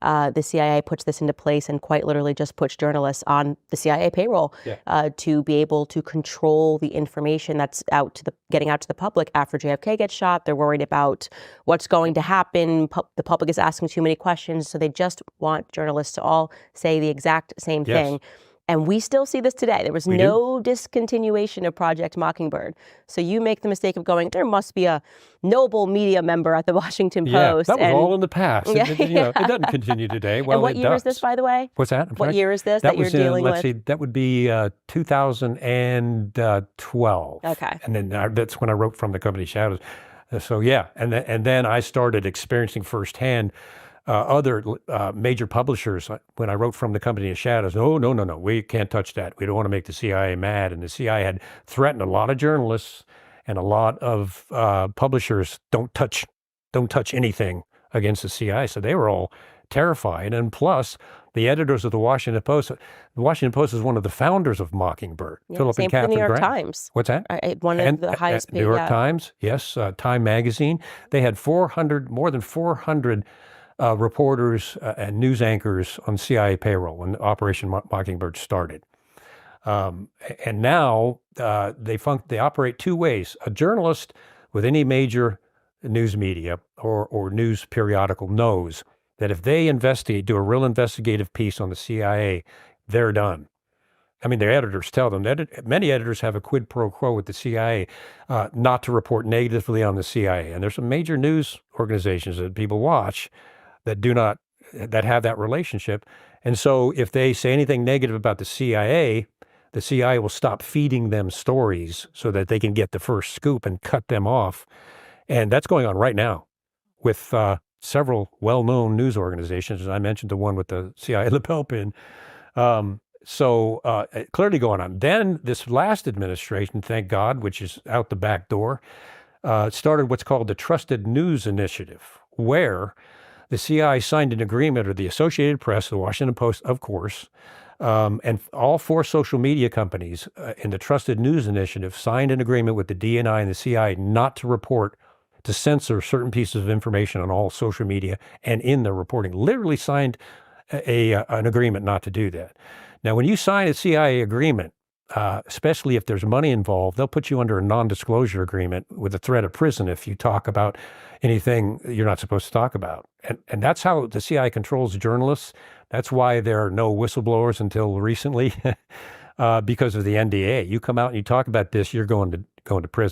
the CIA puts this into place and quite literally just puts journalists on the CIA payroll to be able to control the information that's getting out to the public after JFK gets shot. They're worried about what's going to happen. The public is asking too many questions, so they just want journalists to all say the exact same thing. And we still see this today. There was no discontinuation of Project Mockingbird. So you make the mistake of going, there must be a noble media member at the Washington Post. That was all in the past. It doesn't continue today. Well, and what year is this, by the way? What's that? What year is this that you're dealing with? Let's see, that would be 2012. Okay. And then that's when I wrote From the Company Shadows. So yeah, and then I started experiencing firsthand other major publishers, when I wrote From the Company of Shadows, no, we can't touch that. We don't want to make the CIA mad. And the CIA had threatened a lot of journalists and a lot of publishers, don't touch anything against the CIA. So they were all terrified. And plus, the editors of the Washington Post is one of the founders of Mockingbird, Philip and Catherine New York Grant. Times. What's that? One of the highest paid. New York Times, yes. Time Magazine. They had more than 400 reporters and news anchors on CIA payroll when Operation Mockingbird started. And now they operate two ways. A journalist with any major news media or news periodical knows that if they do a real investigative piece on the CIA, they're done. I mean, their editors tell them that many editors have a quid pro quo with the CIA not to report negatively on the CIA. And there's some major news organizations that people watch that have that relationship. And so if they say anything negative about the CIA will stop feeding them stories so that they can get the first scoop and cut them off. And that's going on right now with several well-known news organizations. And I mentioned the one with the CIA lapel pin. So clearly going on. Then this last administration, thank God, which is out the back door, started what's called the Trusted News Initiative, where the CIA signed an agreement, or the Associated Press, the Washington Post, of course, and all four social media companies in the Trusted News Initiative signed an agreement with the DNI and the CIA not to censor certain pieces of information on all social media and in their reporting. Literally signed an agreement not to do that. Now, when you sign a CIA agreement, especially if there's money involved, they'll put you under a non-disclosure agreement with a threat of prison if you talk about anything you're not supposed to talk about. And that's how the CIA controls journalists. That's why there are no whistleblowers until recently, because of the NDA. You come out and you talk about this, you're going to prison.